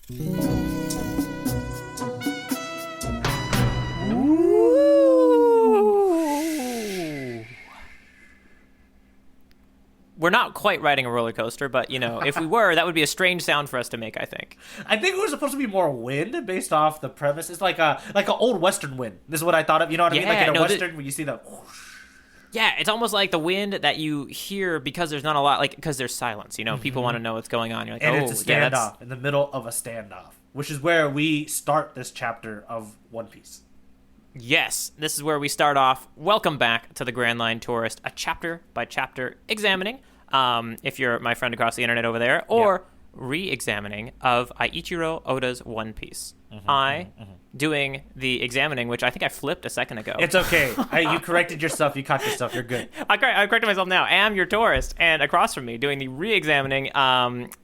We're not quite riding a roller coaster, but, if we were, that would be a strange sound for us to make, I think. I think it was supposed to be more wind based off the premise. It's like an old Western wind. This is what I thought of. You know what I mean? Like in a Western where you see the whoosh. Yeah, it's almost like the wind that you hear because there's not a lot, because there's silence, People want to know what's going on. You're like, and it's a standoff in the middle of a standoff, which is where we start this chapter of One Piece. Yes, this is where we start off. Welcome back to the Grand Line Tourist, a chapter-by-chapter examining, if you're my friend across the internet over there, or re-examining of Eiichiro Oda's One Piece. Doing the examining, which I think I flipped a second ago. It's okay. You corrected yourself. You caught yourself. You're good. I corrected myself now. I am your tourist, and across from me, doing the re-examining,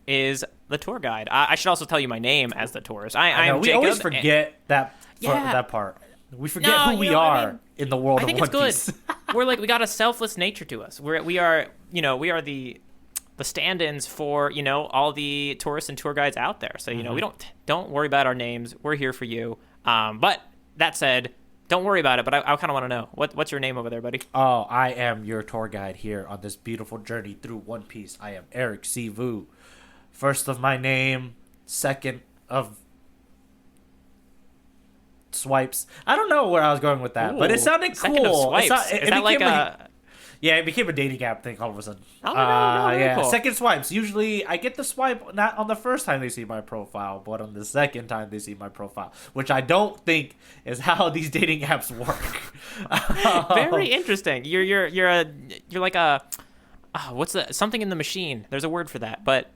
is the tour guide. I should also tell you my name as the tourist. I'm we Jacob. Always forget that part. We forget who we are in the world of One Piece. I think it's good. We got a selfless nature to us. We are the stand-ins for, all the tourists and tour guides out there. So, we don't worry about our names. We're here for you. But that said, don't worry about it. But I kind of want to know, what's your name over there, buddy? Oh, I am your tour guide here on this beautiful journey through One Piece. I am Eric C. Vu. First of my name, second of swipes. I don't know where I was going with that, but it sounded cool. Second of swipes. Is that like a... Yeah, it became a dating app thing all of a sudden. Oh, no, yeah. Cool. Second swipes. Usually, I get the swipe not on the first time they see my profile, but on the second time they see my profile, which I don't think is how these dating apps work. Very interesting. You're like a what's the something in the machine? There's a word for that, but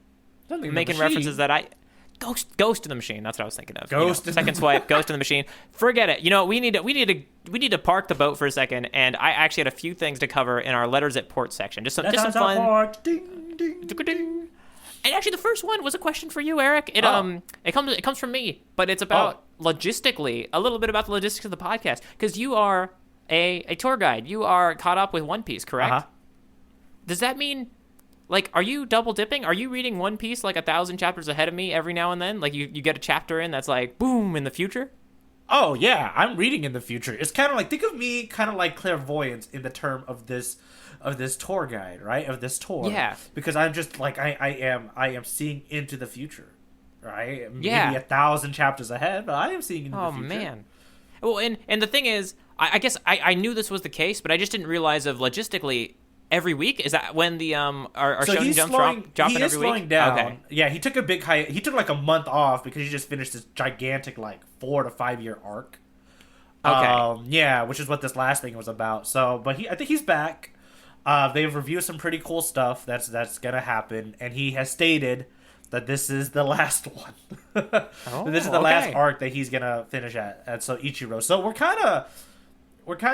making references that I. Ghost in the machine. That's what I was thinking of. Second swipe, ghost in the machine. Forget it. We need to park the boat for a second. And I actually had a few things to cover in our letters at port section. Just some fun. Ding, ding, ding. And actually, the first one was a question for you, Eric. It comes from me, but it's about logistically, a little bit about the logistics of the podcast, because you are a tour guide. You are caught up with One Piece, correct? Uh-huh. Does that mean? Are you double dipping? Are you reading One Piece 1,000 chapters ahead of me every now and then? You get a chapter in that's boom, in the future? Oh, yeah. I'm reading in the future. It's kind of think of me kind of like clairvoyance in the term of this tour guide, right? Of this tour. Yeah. Because I'm just I am seeing into the future, right? Yeah. Maybe 1,000 chapters ahead, but I am seeing into the future. Oh, man. Well, and the thing is, I guess I knew this was the case, but I just didn't realize of logistically... Every week? Is that when the our Shonen Jump dropping every week? He is slowing down. Okay. Yeah, he took a big high. He took a month off because he just finished this gigantic 4 to 5 year arc. Okay. Yeah, which is what this last thing was about. So, but I think he's back. They've reviewed some pretty cool stuff that's gonna happen, and he has stated that this is the last one. This is the last arc that he's gonna finish at So Ichiro. So we're kind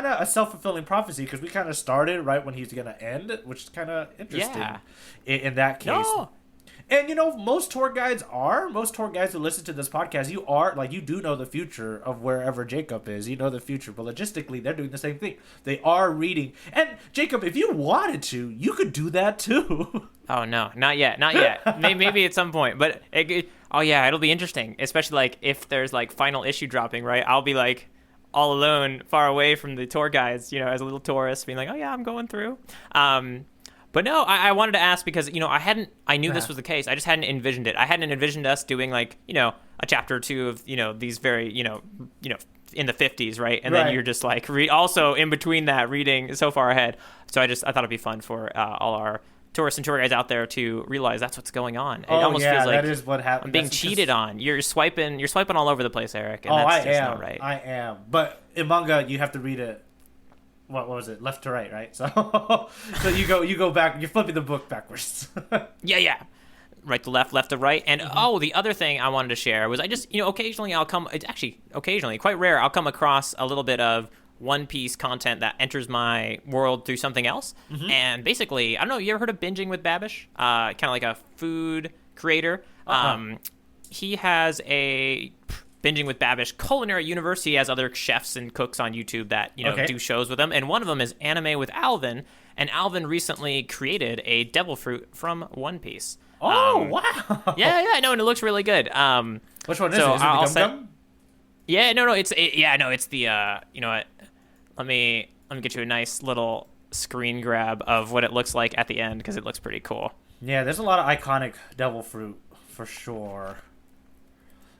of a self-fulfilling prophecy because we kind of started right when he's going to end, which is kind of interesting in that case. No. And, most tour guides who listen to this podcast, you do know the future of wherever Jacob is. You know the future, but logistically, they're doing the same thing. They are reading. And, Jacob, if you wanted to, you could do that too. Oh, no, not yet. Maybe at some point. But, it'll be interesting, especially, if there's, final issue dropping, right? I'll be, all alone, far away from the tour guides, as a little tourist, being oh yeah, I'm going through. But no, I wanted to ask because, I knew this was the case. I just hadn't envisioned it. I hadn't envisioned us doing a chapter or two of, these very, in the 50s, right? And then you're just also in between that reading so far ahead. So I thought it'd be fun for all our tourists and tour guides out there to realize that's what's going on. It almost feels like that is what happened. I'm being cheated on. You're swiping all over the place, Eric. And that's just not right. I am. But in manga, you have to read it. What was it? Left to right, right? So you go back. You're flipping the book backwards. Yeah. Right to left, left to right. And the other thing I wanted to share was I just occasionally quite rare, I'll come across a little bit of One Piece content that enters my world through something else. And basically, I don't know, you ever heard of Binging with Babish? Kind of like a food creator. He has a Binging with Babish Culinary Universe. He has other chefs and cooks on YouTube that, do shows with him. And one of them is Anime with Alvin. And Alvin recently created a devil fruit from One Piece. Wow. Yeah, no, and it looks really good. Which one is So it? Is it the I'll Gum send- Gum? Yeah, no, it's the you know what? Let me get you a nice little screen grab of what it looks like at the end because it looks pretty cool. Yeah, there's a lot of iconic devil fruit for sure.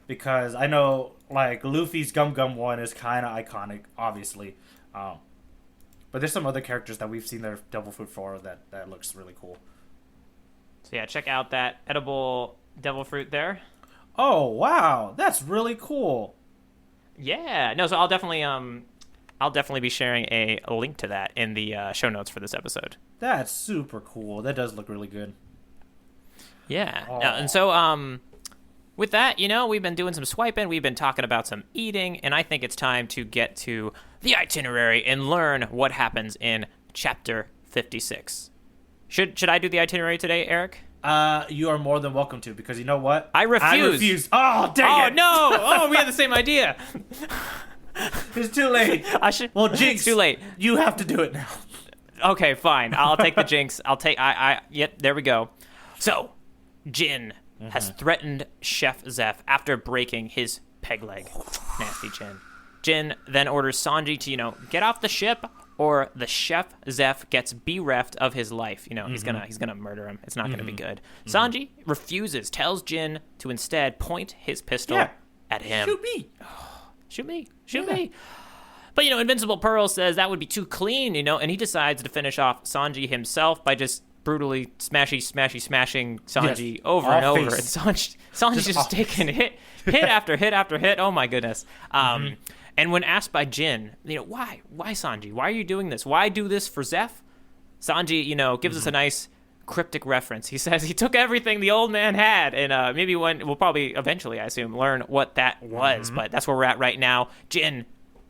Because I know, like, Luffy's Gum Gum one is kind of iconic, obviously. But there's some other characters that we've seen their devil fruit for that looks really cool. So yeah, check out that edible devil fruit there. Oh, wow. That's really cool. Yeah, no, so I'll definitely be sharing a link to that in the show notes for this episode. That's super cool. That does look really good. Yeah, Oh. and so with that, we've been doing some swiping, we've been talking about some eating, and I think it's time to get to the itinerary and learn what happens in Chapter 56. Should I do the itinerary today, Eric? You are more than welcome to, because you know what? I refuse. Oh, dang it. Oh, no! Oh, we had the same idea. It's too late. I should. Well, Jinx, It's too late. You have to do it now. Okay, fine. I'll take the jinx. Yep, there we go. So, Jin has threatened Chef Zeph after breaking his peg leg. Nasty Jin. Jin then orders Sanji to, get off the ship, or the Chef Zeph gets bereft of his life. He's gonna murder him. It's not gonna be good. Sanji refuses, tells Jin to instead point his pistol at him. Shoot me. Shoot me. But, Invincible Pearl says that would be too clean, and he decides to finish off Sanji himself by just brutally smashing Sanji over and over. And Sanji's just taking hit after hit after hit. Oh, my goodness. And when asked by Jin, why Sanji? Why are you doing this? Why do this for Zeph? Sanji, gives us a nice cryptic reference. He says he took everything the old man had, and maybe we'll probably eventually, I assume, learn what that was. But that's where we're at right now. Jin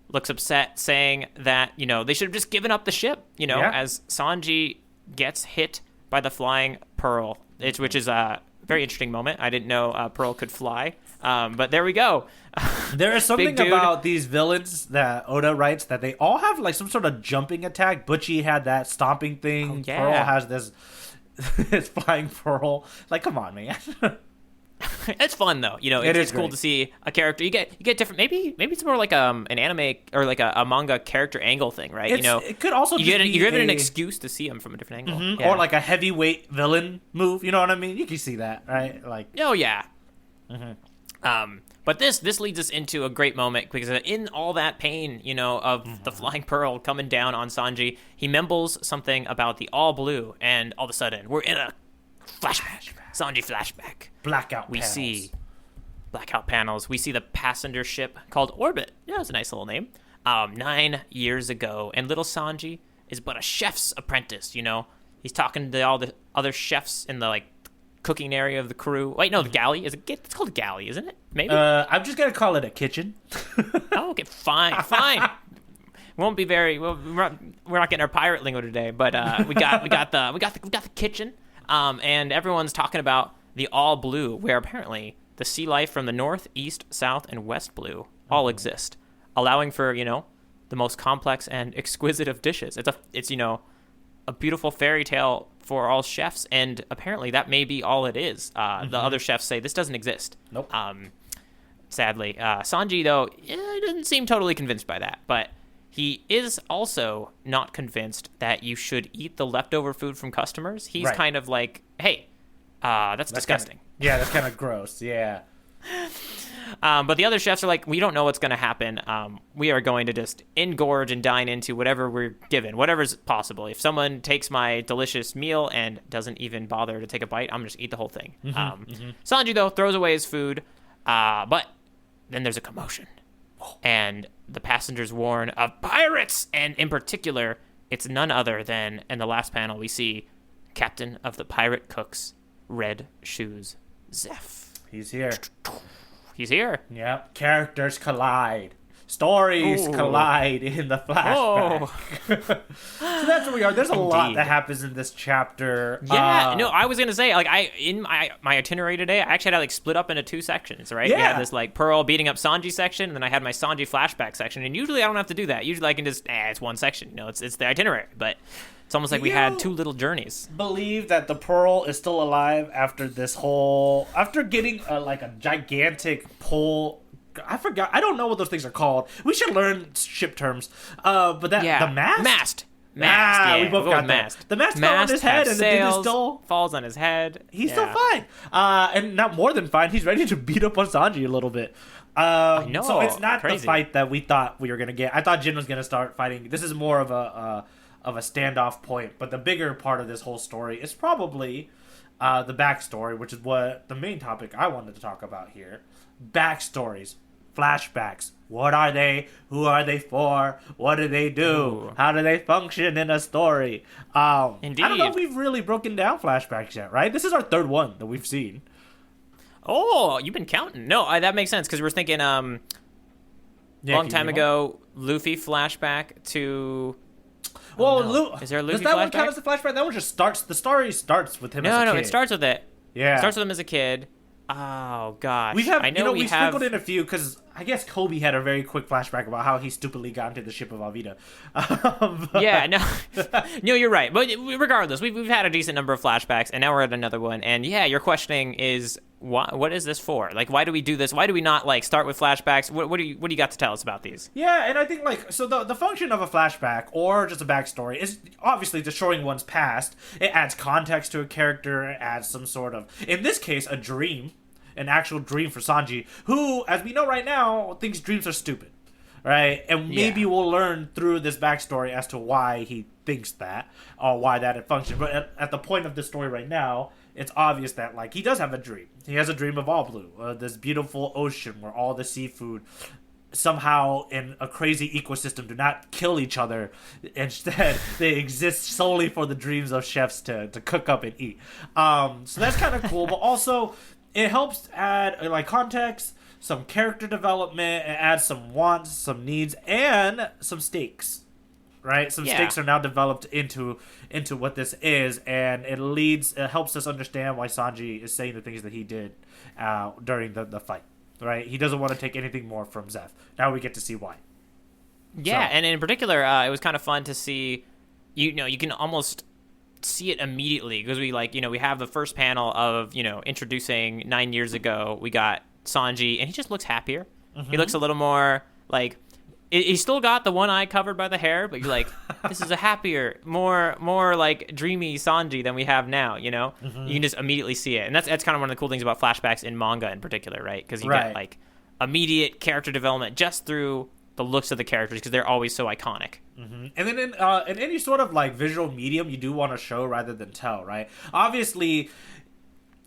looks upset, saying that they should have just given up the ship. As Sanji gets hit by the flying pearl, which is a very interesting moment. I didn't know Pearl could fly, but there we go. There is something about these villains that Oda writes that they all have like some sort of jumping attack. Butchie had that stomping thing. Oh, yeah. Pearl has this flying pearl. Like, come on, man. It's fun though, it's cool to see a character. You get different. Maybe it's more like an anime or like a manga character angle thing, right? It could also you're given an excuse to see him from a different angle, or like a heavyweight villain move. You know what I mean? You can see that, right? Like, oh yeah. But this leads us into a great moment because in all that pain, of the flying pearl coming down on Sanji, he mumbles something about the all blue, and all of a sudden we're in a flashback. Sanji flashback. Blackout We panels. see blackout panels. We see the passenger ship called Orbit. Yeah, that's a nice little name. 9 years ago, and little Sanji is but a chef's apprentice. He's talking to all the other chefs in the cooking area of the crew. Wait, no, the galley. It's called a galley, isn't it? Maybe. I'm just gonna call it a kitchen. Oh, okay, fine. Won't be very. Well, we're not getting our pirate lingo today, but we got the kitchen. And everyone's talking about the all blue, where apparently the sea life from the north, east, south, and west blue all exist, allowing for the most complex and exquisite of dishes. It's a beautiful fairy tale for all chefs, and apparently that may be all it is. The other chefs say this doesn't exist. Nope. Sadly, Sanji though doesn't seem totally convinced by that, but he is also not convinced that you should eat the leftover food from customers. He's kind of like, hey, that's disgusting. That's kind of gross. Yeah. But the other chefs are like, we don't know what's going to happen. We are going to just engorge and dine into whatever we're given, whatever's possible. If someone takes my delicious meal and doesn't even bother to take a bite, I'm going to just eat the whole thing. Sanji, though, throws away his food. But then there's a commotion. And the passengers warn of pirates. And in particular, it's none other than, in the last panel, we see Captain of the Pirate Cooks, Red Shoes Zeph. He's here. He's here. Yep. Characters collide. Stories Ooh. collide in the flashback. Oh. So that's where we are. There's a lot Indeed. that happens in this chapter. Yeah, no, I was gonna say, like, in my itinerary today, I actually had to like split up into 2 sections, right? We Yeah. had this like Pearl beating up Sanji section, and then I had my Sanji flashback section. And usually I don't have to do that. Usually I can just, it's one section, you know, it's the itinerary. But it's almost like we had 2 little journeys. Believe that the Pearl is still alive after this whole, after getting like a gigantic pull. I forgot. I don't know what those things are called. We should learn ship terms. But that the mast. Yeah, we both we'll go got with that. mast. The mast fell on his head, and the dude is still falls on his head. He's still fine, and not more than fine. He's ready to beat up on Sanji a little bit. I know. So it's not Crazy. the fight that we thought we were gonna get. I thought Jin was gonna start fighting. This is more of a standoff point, but the bigger part of this whole story is probably the backstory, which is what the main topic I wanted to talk about here. Backstories, flashbacks. What are they? Who are they for? What do they do? Ooh. How do they function in a story? Indeed. I don't know if we've really broken down flashbacks yet, right? This is our 3rd one that we've seen. Oh, you've been counting. No, that makes sense, because we were thinking long time ago, Luffy flashback to... Well, is there a Luffy does that one flashback? count as a flashback? That one just starts. The story starts with him as a kid. No, it starts with it. Yeah. It starts with him as a kid. Oh, gosh. We have, I know we have... sprinkled in a few because I guess Kobe had a very quick flashback about how he stupidly got into the ship of Alvida. Yeah, no, you're right. But regardless, we've had a decent number of flashbacks, and now we're at another one. And yeah, your questioning is, what is this for? Like, why do we do this? Why do we not like start with flashbacks? What do you got to tell us about these? Yeah, and I think like so the function of a flashback or just a backstory is obviously just showing one's past. It adds context to a character. It adds some sort of, in this case, a dream. An actual dream for Sanji, who, as we know right now, thinks dreams are stupid, right? And maybe we'll learn through this backstory as to why he thinks that, or why that it functions. But at the point of the story right now, it's obvious that, like, he does have a dream. He has a dream of all blue, this beautiful ocean where all the seafood somehow in a crazy ecosystem do not kill each other. Instead, they exist solely for the dreams of chefs to cook up and eat. So that's kind of cool, but also... it helps add like context, some character development, and add some wants, some needs, and some stakes. Right? Some stakes are now developed into what this is, and it helps us understand why Sanji is saying the things that he did during the fight. Right? He doesn't want to take anything more from Zeph. Now we get to see why. Yeah, and in particular, it was kind of fun to see. You can almost see it immediately because we have the first panel of introducing 9 years ago. We got Sanji, and he just looks happier. Mm-hmm. He looks a little more like he's still got the one eye covered by the hair, but you're like, this is a happier, more like dreamy Sanji than we have now. Mm-hmm. You can just immediately see it, and that's kind of one of the cool things about flashbacks in manga in particular, right? Because you get like immediate character development just through the looks of the characters because they're always so iconic. Mm-hmm. And then in any sort of like visual medium, you do want to show rather than tell, right? Obviously,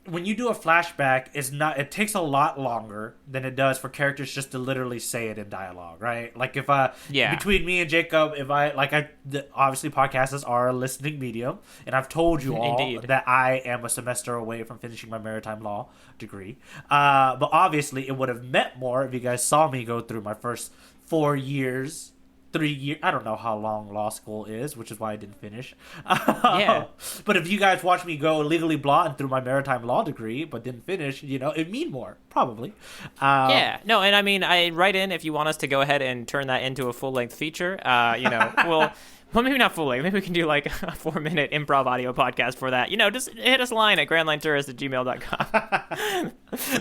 when you do a flashback, it takes a lot longer than it does for characters just to literally say it in dialogue, right? Like if between me and Jacob, obviously podcasts are a listening medium, and I've told you all that I am a semester away from finishing my maritime law degree. But obviously, it would have meant more if you guys saw me go through my first 4 years, 3 years. I don't know how long law school is, which is why I didn't finish. Yeah. But if you guys watch me go legally blonde through my maritime law degree, but didn't finish, it'd mean more, probably. Yeah. No, and I mean, I write in if you want us to go ahead and turn that into a full-length feature. Well, maybe not full length. Maybe we can do like a 4-minute improv audio podcast for that. Just hit us a line at grandlinetourist@gmail.com.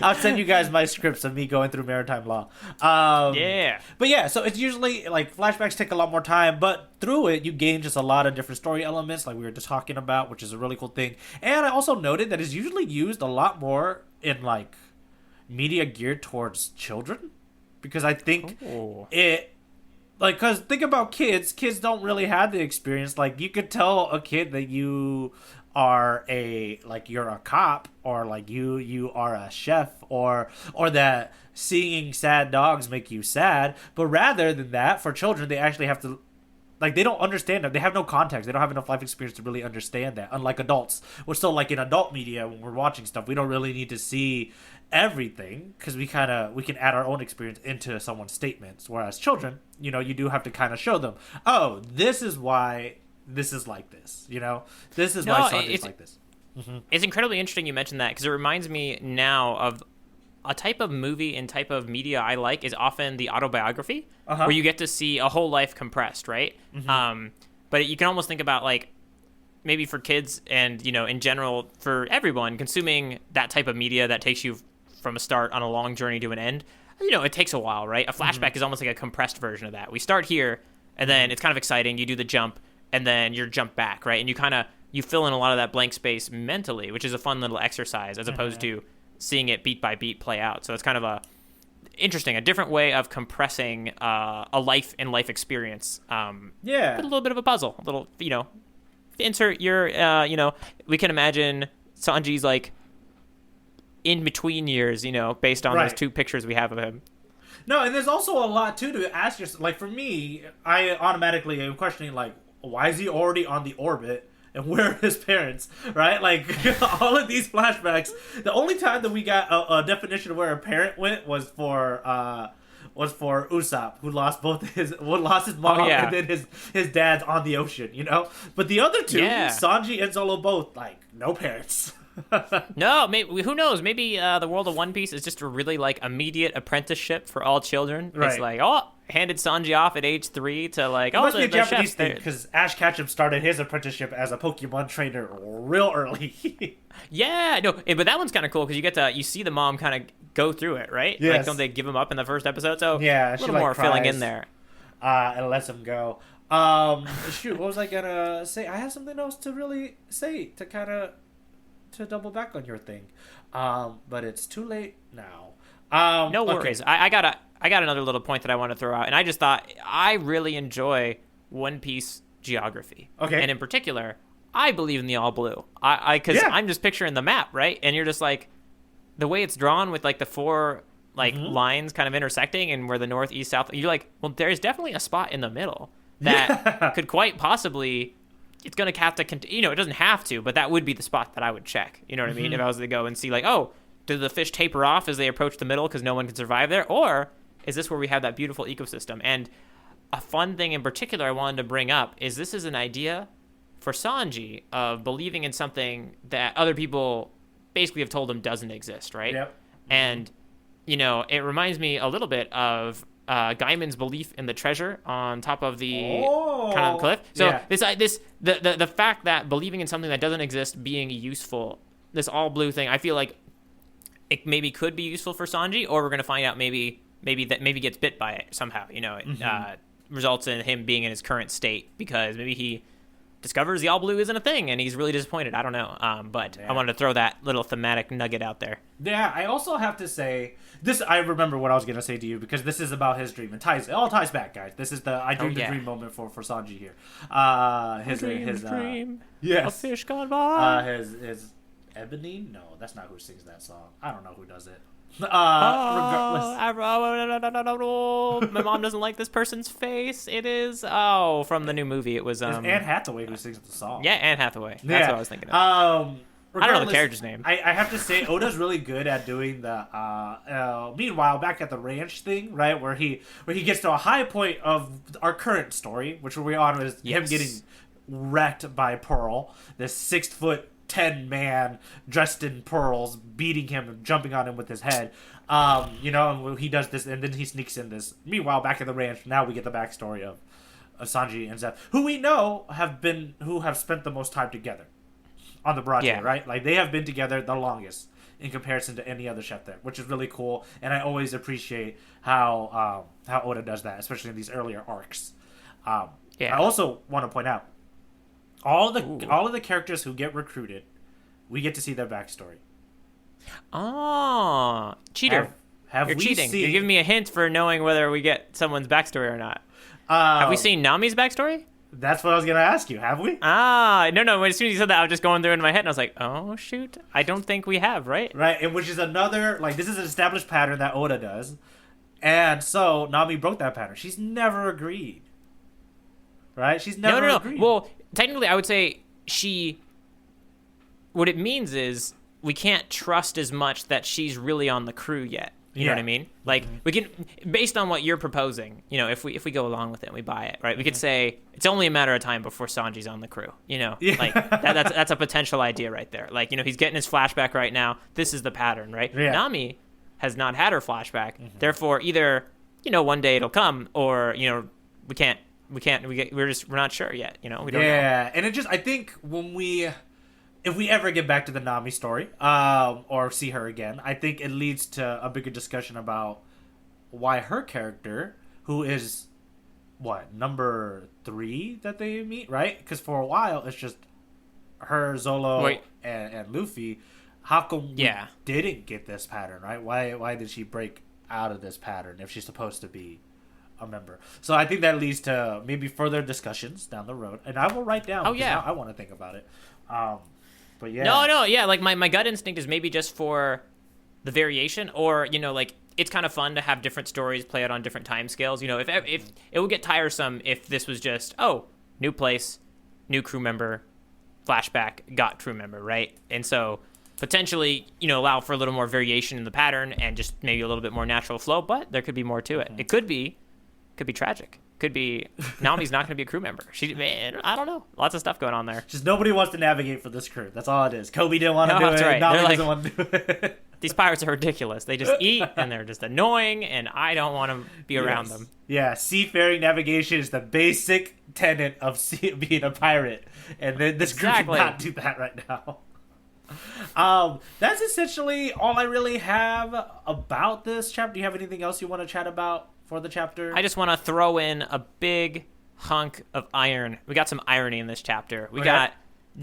I'll send you guys my scripts of me going through maritime law. Yeah. But yeah, so it's usually like flashbacks take a lot more time, but through it you gain just a lot of different story elements like we were just talking about, which is a really cool thing. And I also noted that it's usually used a lot more in like media geared towards children, because I think because think about kids don't really have the experience. Like you could tell a kid that you are you're a cop, or like you are a chef, or that seeing sad dogs make you sad. But rather than that, for children, they actually have to like they don't understand that. They have no context. They don't have enough life experience to really understand that. Unlike adults, we're still like in adult media when we're watching stuff. We don't really need to see everything because we can add our own experience into someone's statements. Whereas children, you know, you do have to kind of show them, oh, this is why this is like this. You know, this is why Sanji's like this. Mm-hmm. It's incredibly interesting you mentioned that because it reminds me now of a type of movie and type of media I like is often the autobiography, where you get to see a whole life compressed, right? Mm-hmm. But you can almost think about like maybe for kids and, you know, in general for everyone consuming that type of media that takes you from a start on a long journey to an end. You know, it takes a while, right? A flashback is almost like a compressed version of that. We start here and then it's kind of exciting. You do the jump and then you're jump back, right? And you fill in a lot of that blank space mentally, which is a fun little exercise as opposed to seeing it beat by beat play out. So it's kind of a different way of compressing a life and life experience. With a little bit of a puzzle, a little, you know, insert your, you know, we can imagine Sanji's like in between years, you know, based on those two pictures we have of him. No, and there's also a lot too to ask yourself. Like for me, I automatically am questioning like, why is he already on the orbit? And where are his parents, right? Like, all of these flashbacks. The only time that we got a definition of where a parent went was for Usopp, who lost his mom and then his dad's on the ocean, you know? But the other two, Sanji and Zolo both, like, no parents. No, maybe, who knows? Maybe the world of One Piece is just a really, like, immediate apprenticeship for all children. Right. It's like, handed Sanji off at age 3 to like, it must be a Japanese thing because Ash Ketchum started his apprenticeship as a Pokemon trainer real early. Yeah, no, but that one's kind of cool because you see the mom kind of go through it, right? Yes. Like, don't they give him up in the first episode? So yeah, a little more cries, filling in there. And lets him go. Shoot, what was I gonna say? I had something else to really say to double back on your thing, but it's too late now. No worries. Okay. I got another little point that I want to throw out, and I just thought I really enjoy One Piece geography. Okay. And in particular, I believe in the all blue. Because I'm just picturing the map, right? And you're just like, the way it's drawn with like the 4 like lines kind of intersecting, and where the north, east, south. You're like, well, there's definitely a spot in the middle that could quite possibly. It's gonna have to, you know, it doesn't have to, but that would be the spot that I would check. You know what I mean? If I was to go and see like, oh, do the fish taper off as they approach the middle because no one can survive there? Or is this where we have that beautiful ecosystem? And a fun thing in particular I wanted to bring up is this is an idea for Sanji of believing in something that other people basically have told him doesn't exist, right? Yep. And, you know, it reminds me a little bit of Gaiman's belief in the treasure on top of the kind of cliff. So the fact that believing in something that doesn't exist being useful, this all blue thing, I feel like it maybe could be useful for Sanji, or we're going to find out maybe gets bit by it somehow. You know, it results in him being in his current state because maybe he discovers the all blue isn't a thing and he's really disappointed. I don't know. But I wanted to throw that little thematic nugget out there. Yeah, I also have to say this. I remember what I was going to say to you because this is about his dream. It all ties back, guys. This is the I dreamed the dream moment for Sanji here. His dream. Yes. A fish gone by. His Ebony? No, that's not who sings that song. I don't know who does it. Regardless. My mom doesn't like this person's face. It is from the new movie. It was It's Anne Hathaway who sings the song. Yeah, Anne Hathaway. That's what I was thinking of. I don't know the character's name. I have to say, Oda's really good at doing the. Meanwhile, back at the ranch thing, right, where he gets to a high point of our current story, which we're on is him getting wrecked by Pearl, this 6'10" man dressed in pearls, beating him and jumping on him with his head. You know, and he does this, and then he sneaks in this. Meanwhile, back at the ranch, now we get the backstory of Sanji and Zeph, who we know have spent the most time together on the broad right? Like, they have been together the longest in comparison to any other chef there, which is really cool. And I always appreciate how Oda does that, especially in these earlier arcs. I also want to point out all of the characters who get recruited, we get to see their backstory. Oh, cheater! You're cheating. You're giving me a hint for knowing whether we get someone's backstory or not. Have we seen Nami's backstory? That's what I was going to ask you. Have we? No. As soon as you said that, I was just going through in my head, and I was like, oh, shoot. I don't think we have, right? Right, and which is another, like, this is an established pattern that Oda does. And so, Nami broke that pattern. She's never agreed. right? She's never No. agreed. Well, technically, I would say what it means is we can't trust as much that she's really on the crew yet. You know what I mean? Like, we can, based on what you're proposing, you know, if we go along with it and we buy it, right? We could say it's only a matter of time before Sanji's on the crew. You know, like that's a potential idea right there. Like, you know, he's getting his flashback right now. This is the pattern, right? Yeah. Nami has not had her flashback. Therefore, either, you know, one day it'll come, or, you know, we're not sure yet. You know, we don't know. Yeah, and I think if we ever get back to the Nami story, or see her again, I think it leads to a bigger discussion about why her character, who is, number 3 that they meet, right? Because for a while, it's just her, Zolo, and Luffy. How come we didn't get this pattern, right? Why did she break out of this pattern if she's supposed to be a member? So I think that leads to maybe further discussions down the road. And I will write down. I want to think about it. But yeah. No, like my gut instinct is maybe just for the variation, or, you know, like, it's kind of fun to have different stories play out on different time scales. You know, if it would get tiresome if this was just, new place, new crew member, flashback, got crew member, right? And so potentially, you know, allow for a little more variation in the pattern and just maybe a little bit more natural flow, but there could be more to it. It could be tragic. Could be Nami's not going to be a crew member. I don't know. Lots of stuff going on there. Just nobody wants to navigate for this crew. That's all it is. Kobe didn't want to do it. Right. Nami doesn't want to do it. These pirates are ridiculous. They just eat, and they're just annoying, and I don't want to be around them. Yeah, seafaring navigation is the basic tenet of being a pirate, and then this group cannot do that right now. That's essentially all I really have about this chapter. Do you have anything else you want to chat about for the chapter? I just want to throw in a big hunk of iron. We got some irony in this chapter. We got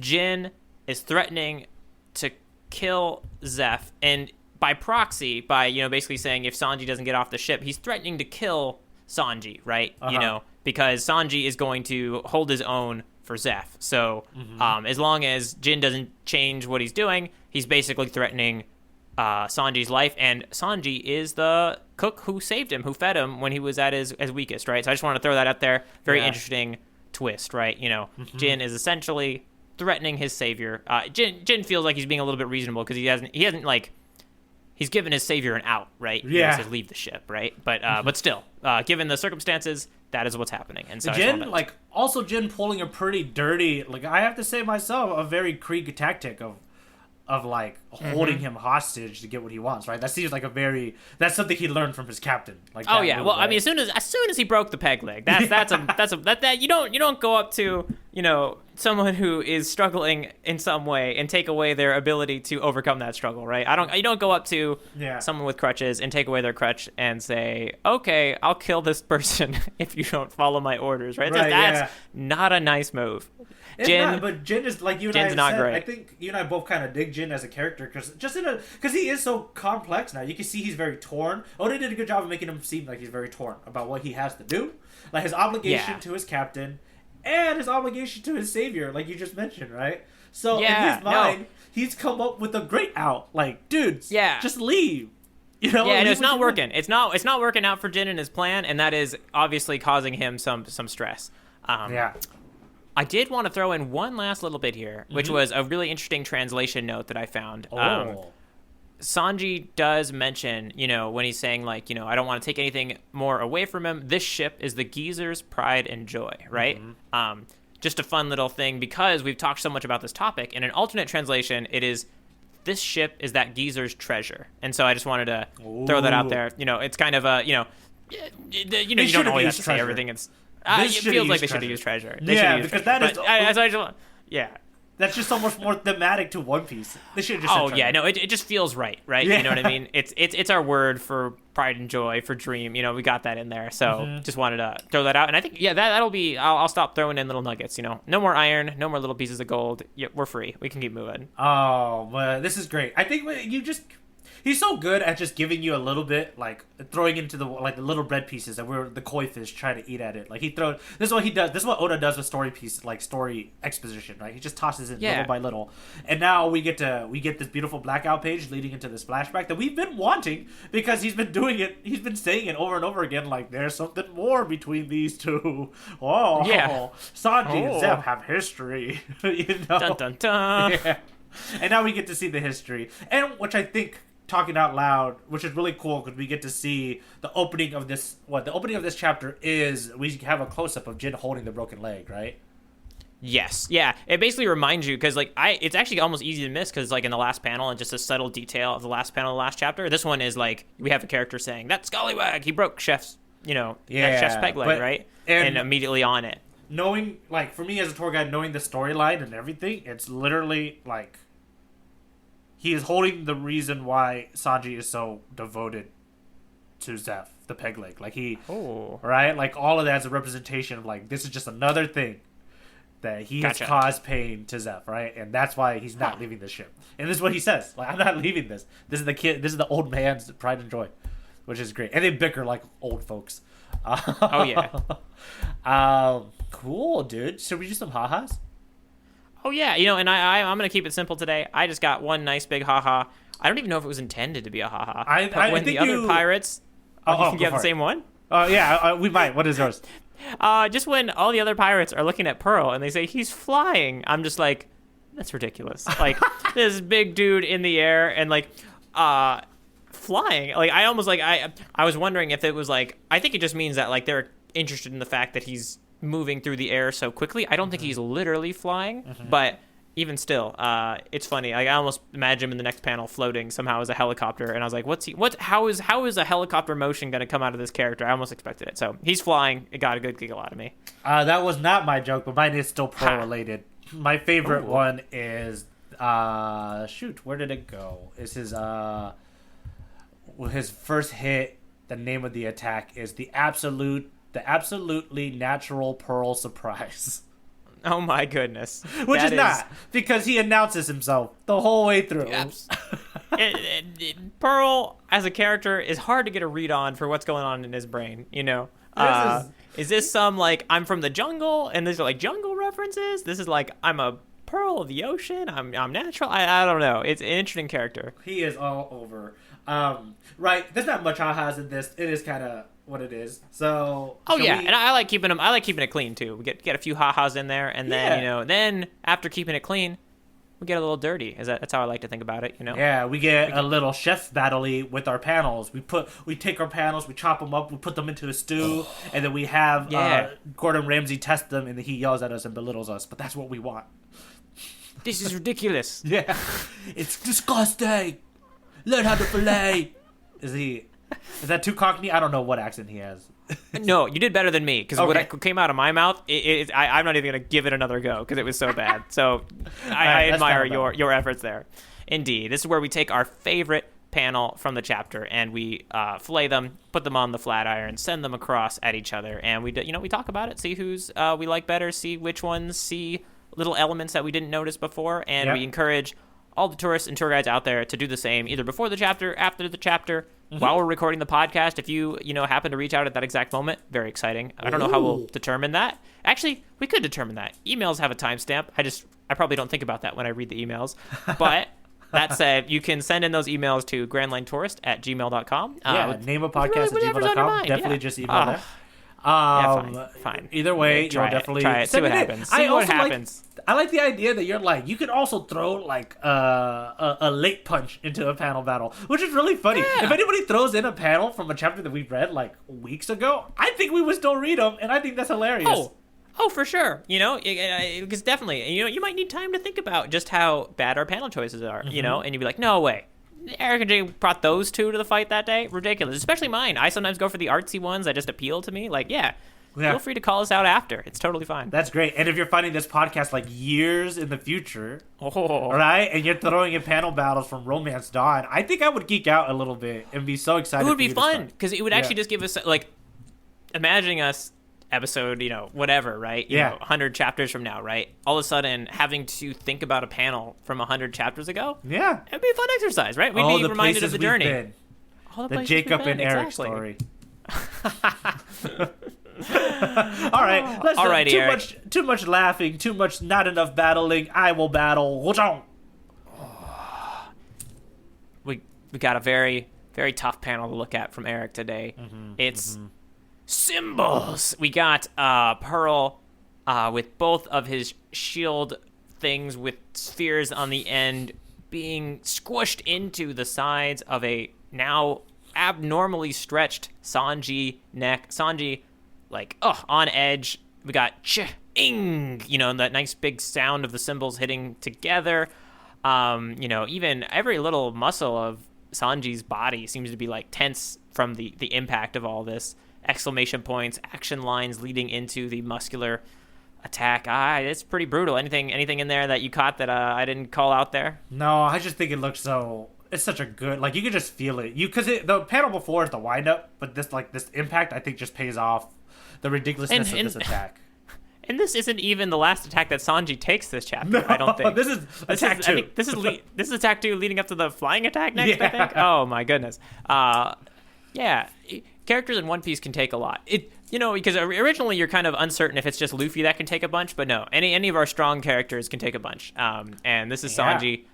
Jin is threatening to kill Zeph, and by proxy, by, you know, basically saying if Sanji doesn't get off the ship, he's threatening to kill Sanji, right? You know, because Sanji is going to hold his own for Zeph. So as long as Jin doesn't change what he's doing, he's basically threatening Sanji's life, and Sanji is the cook who saved him, who fed him when he was at his weakest, right? So I just want to throw that out there. Very interesting twist, right? You know, Jin is essentially threatening his savior. Jin feels like he's being a little bit reasonable because he hasn't like, he's given his savior an out, right? Yeah. He says leave the ship, right? But still, given the circumstances, that is what's happening. And so Jin, Jin pulling a pretty dirty, like, I have to say myself, a very Krieg tactic of like holding him hostage to get what he wants, right? That seems like that's something he learned from his captain. Like, well, right? I mean, as soon as he broke the peg leg, that you don't go up to, you know, someone who is struggling in some way and take away their ability to overcome that struggle, right? You don't go up to someone with crutches and take away their crutch and say, okay, I'll kill this person if you don't follow my orders, right? That's not a nice move. But Jin is, like you and Jin's I not said, great. I think you and I both kind of dig Jin as a character because he is so complex now. You can see he's very torn. Oda did a good job of making him seem like he's very torn about what he has to do, like his obligation to his captain and his obligation to his savior, like you just mentioned, right? So in his mind, he's come up with a great out. Like, dudes, just leave. You know, and it's not working. It's not working out for Jin and his plan, and that is obviously causing him some stress. I did want to throw in one last little bit here, which was a really interesting translation note that I found. Sanji does mention, you know, when he's saying, like, you know, I don't want to take anything more away from him. This ship is the geezer's pride and joy, right? Just a fun little thing, because we've talked so much about this topic. In an alternate translation, it is, this ship is that geezer's treasure. And so I just wanted to throw that out there. You know, it's kind of a, you don't always have to say everything. It feels like they should have used treasure. Because that is... Yeah. That's just so much more thematic to One Piece. They should have just said treasure. It just feels right? Yeah. You know what I mean? It's our word for pride and joy, for dream. You know, we got that in there. So just wanted to throw that out. And I think, that'll be, I'll stop throwing in little nuggets, you know. No more iron, no more little pieces of gold. Yeah, we're free. We can keep moving. Oh, well, this is great. I think he's so good at just giving you a little bit, like throwing into the little bread pieces, and we're the koi fish trying to eat at it. Like he throws. This is what he does. This is what Oda does with story exposition, right? He just tosses it little by little, and now we get this beautiful blackout page leading into this flashback that we've been wanting because he's been doing it. He's been saying it over and over again. Like there's something more between these two. Oh, yeah. Sanji and Zep have history. You know? Dun dun dun. Yeah. And now we get to see the history, and which I think, talking out loud, which is really cool because we get to see the opening of this. The opening of this chapter is we have a close up of Jin holding the broken leg, right? Yes, yeah. It basically reminds you because it's actually almost easy to miss because like in the last panel and just a subtle detail of the last panel of the last chapter. This one is like we have a character saying that Scallywag, he broke Chef's Chef's peg leg, right? And immediately on it. Knowing, like, for me as a tour guide, knowing the storyline and everything, it's literally, like, he is holding the reason why Sanji is so devoted to Zeph, the peg leg. Like, right? Like, all of that is a representation of, like, this is just another thing that he has caused pain to Zeph, right? And that's why he's not leaving the ship. And this is what he says. Like, I'm not leaving this. This is the old man's pride and joy, which is great. And they bicker like old folks. Oh, yeah. Cool, dude. Should we do some ha-has? Oh, yeah. And I'm going to keep it simple today. I just got one nice big ha-ha. I don't even know if it was intended to be a ha-ha. When the other pirates... you can get the same one? Yeah, we might. What is yours? Just when all the other pirates are looking at Pearl and they say, he's flying. I'm just like, that's ridiculous. Like, this big dude in the air and, like... flying. Like I almost like I was wondering if it was like I think it just means that like they're interested in the fact that he's moving through the air so quickly. I don't think he's literally flying, but even still, it's funny. I almost imagine him in the next panel floating somehow as a helicopter, and I was like, how is a helicopter motion going to come out of this character? I almost expected it. So he's flying. It got a good giggle out of me. That was not my joke, but mine is still Pearl related. My favorite one is where did it go? Is his first hit, the name of the attack is the absolutely natural Pearl surprise. Oh my goodness. Which is not, because he announces himself the whole way through. Pearl, as a character, is hard to get a read on for what's going on in his brain, Is this some, like, I'm from the jungle, and these are, like, jungle references? This is, like, I'm a Pearl of the ocean? I'm natural? I don't know. It's an interesting character. He is all over. Right, there's not much ha-has in this. It is kind of what it is. So and I like keeping them. I like keeping it clean too. We get a few ha-has in there, and then then after keeping it clean, we get a little dirty. That's how I like to think about it. Yeah, we get a little chef battle-y with our panels. We take our panels, we chop them up, we put them into a stew, and then we have Gordon Ramsay test them, and he yells at us and belittles us. But that's what we want. This is ridiculous. Yeah, it's disgusting. Learn how to fillet. Is that too Cockney? I don't know what accent he has. No, you did better than me because what came out of my mouth, I'm not even going to give it another go because it was so bad. So I admire your efforts there. Indeed. This is where we take our favorite panel from the chapter and we fillet them, put them on the flat iron, send them across at each other, and we talk about it, see who's we like better, see which ones see little elements that we didn't notice before, and we encourage all the tourists and tour guides out there to do the same, either before the chapter, after the chapter, while we're recording the podcast. If you happen to reach out at that exact moment, very exciting. I don't know how we'll determine that. Actually, we could determine that. Emails have a timestamp. I probably don't think about that when I read the emails. But that said, you can send in those emails to grandlinetourist@gmail.com. Name a podcast at gmail.com. Definitely just email that. Fine. Either way, you'll definitely try it. See what happens. I like the idea that you're like, you could also throw like a late punch into a panel battle, which is really funny. Yeah. If anybody throws in a panel from a chapter that we read like weeks ago, I think we would still read them, and I think that's hilarious. Oh, for sure. Because definitely, you might need time to think about just how bad our panel choices are, and you'd be like, no way. Eric and Jay brought those two to the fight that day. Ridiculous. Especially mine. I sometimes go for the artsy ones that just appeal to me. Like, feel free to call us out after. It's totally fine. That's great. And if you're finding this podcast like years in the future, right, and you're throwing in panel battles from Romance Dawn, I think I would geek out a little bit and be so excited. It would be fun because it would actually just give us, like, imagining us episode, whatever, right? You know, 100 chapters from now, right? All of a sudden, having to think about a panel from 100 chapters ago, it'd be a fun exercise, right? We'd be reminded of the journey. All the Jacob and Eric story. All right, too much laughing, too much not enough battling. I will battle. We got a very, very tough panel to look at from Eric today. It's symbols. We got Pearl with both of his shield things with spheres on the end being squished into the sides of a now abnormally stretched Sanji neck. Sanji, on edge. We got ing, that nice big sound of the symbols hitting together. Even every little muscle of Sanji's body seems to be tense from the impact of all this. Exclamation points, action lines leading into the muscular attack. It's pretty brutal. Anything in there that you caught that I didn't call out there? No, I just think it looks so. It's such a good, you can just feel it. Because the panel before is the wind up, but this impact I think just pays off the ridiculousness of this attack. And this isn't even the last attack that Sanji takes this chapter. No, I don't think this is attack 2. I think this is attack 2 leading up to the flying attack next. I think. Oh my goodness. Characters in One Piece can take a lot. Because originally you're kind of uncertain if it's just Luffy that can take a bunch, but no, any of our strong characters can take a bunch. And this is Sanji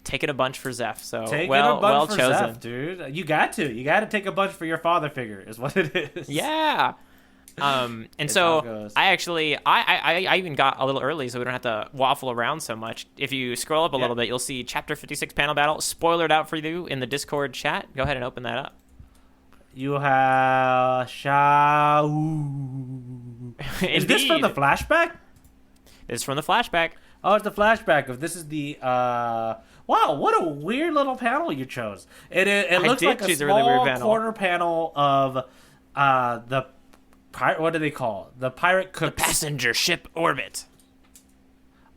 taking a bunch for Zeph. So well chosen, Zeph, dude. You got to take a bunch for your father figure, is what it is. Yeah. And so I even got a little early so we don't have to waffle around so much. If you scroll up a little bit, you'll see chapter 56 panel battle spoilered out for you in the Discord chat. Go ahead and open that up. You have Shao. Is this from the flashback? This is from the flashback. Oh, it's the flashback of this is the wow, what a weird little panel you chose. It looks like a small really weird corner panel of the what do they call the pirate cooks? The passenger ship orbit.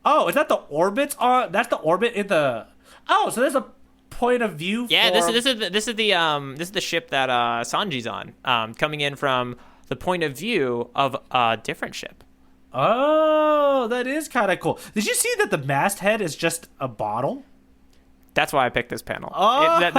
Oh, is that the orbits on? That's the orbit in the. Oh, so there's a point of view. Yeah, this is the ship that Sanji's on, coming in from the point of view of a different ship. Oh, that is kind of cool. Did you see that the masthead is just a bottle? That's why I picked this panel. Oh.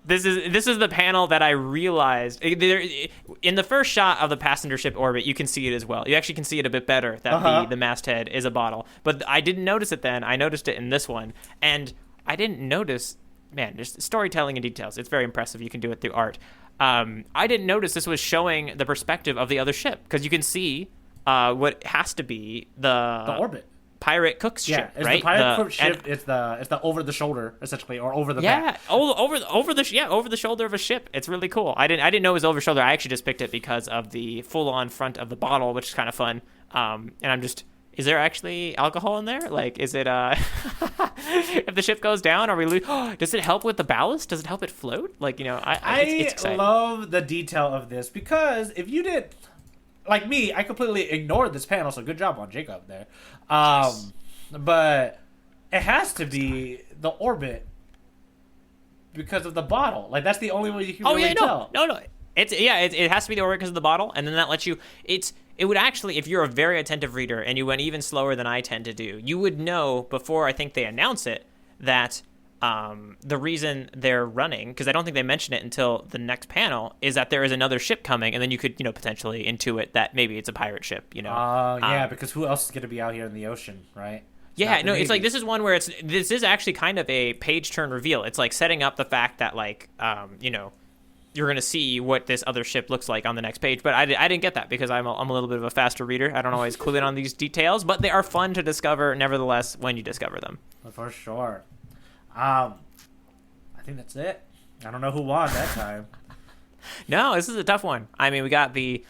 This is the panel that I realized in the first shot of the passenger ship orbit. You can see it as well. You actually can see it a bit better that the masthead is a bottle. But I didn't notice it then. I noticed it in this one, and I didn't notice. Man, just storytelling and details. It's very impressive. You can do it through art. I didn't notice this was showing the perspective of the other ship because you can see what has to be the orbit. Pirate cook's ship, it's right? The pirate cook's ship. It's the over the shoulder essentially, or over the back. over the shoulder of a ship. It's really cool. I didn't know it was over shoulder. I actually just picked it because of the full on front of the bottle, which is kind of fun. And I'm just, is there actually alcohol in there? Is it if the ship goes down, are we does it help with the ballast? Does it help it float? It's love the detail of this because if you did. Like me, I completely ignored this panel, so good job on Jacob there. Yes. But it has to be the orbit because of the bottle. That's the only way you can really tell. No. It has to be the orbit because of the bottle, and then that lets you. It would actually, if you're a very attentive reader and you went even slower than I tend to do, you would know before I think they announce it that. The reason they're running, because I don't think they mention it until the next panel, is that there is another ship coming, and then you could, potentially intuit that maybe it's a pirate ship, because who else is going to be out here in the ocean, right? Yeah, no, it's this is one where this is actually kind of a page turn reveal. It's setting up the fact that you're going to see what this other ship looks like on the next page, but I didn't get that because I'm a little bit of a faster reader. I don't always clue in on these details, but they are fun to discover nevertheless when you discover them. For sure. I think that's it. I don't know who won that time. No, this is a tough one. I mean, we got the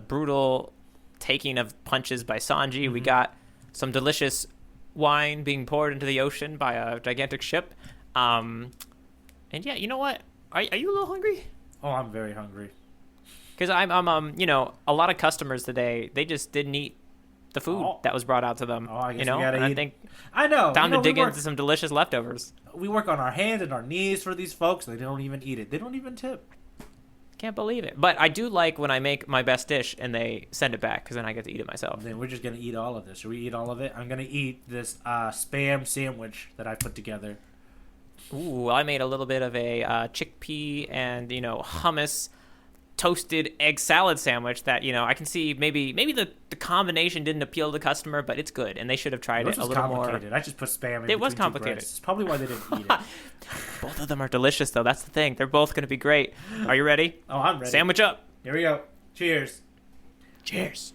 brutal taking of punches by Sanji. Mm-hmm. We got some delicious wine being poured into the ocean by a gigantic ship. And yeah, you know what? Are you a little hungry? Oh, I'm very hungry. Because I'm a lot of customers today, they just didn't eat the food that was brought out to them. Oh, I guess we gotta eat. I think I know. Time to dig into some delicious leftovers. We work on our hands and our knees for these folks. They don't even eat it. They don't even tip. can't believe it. But I do like when I make my best dish and they send it back because then I get to eat it myself. Then we're just gonna eat all of this. Should we eat all of it? I'm gonna eat this spam sandwich that I put together. Ooh, I made a little bit of a chickpea and hummus toasted egg salad sandwich that I can see maybe the combination didn't appeal to the customer, but it's good and they should have tried it a little more. I just put spam in It was between two complicated. breads. It's probably why they didn't eat it. Both of them are delicious though. That's the thing. They're both going to be great. Are you ready? Oh, I'm ready. Sandwich up. Here we go. Cheers. Cheers.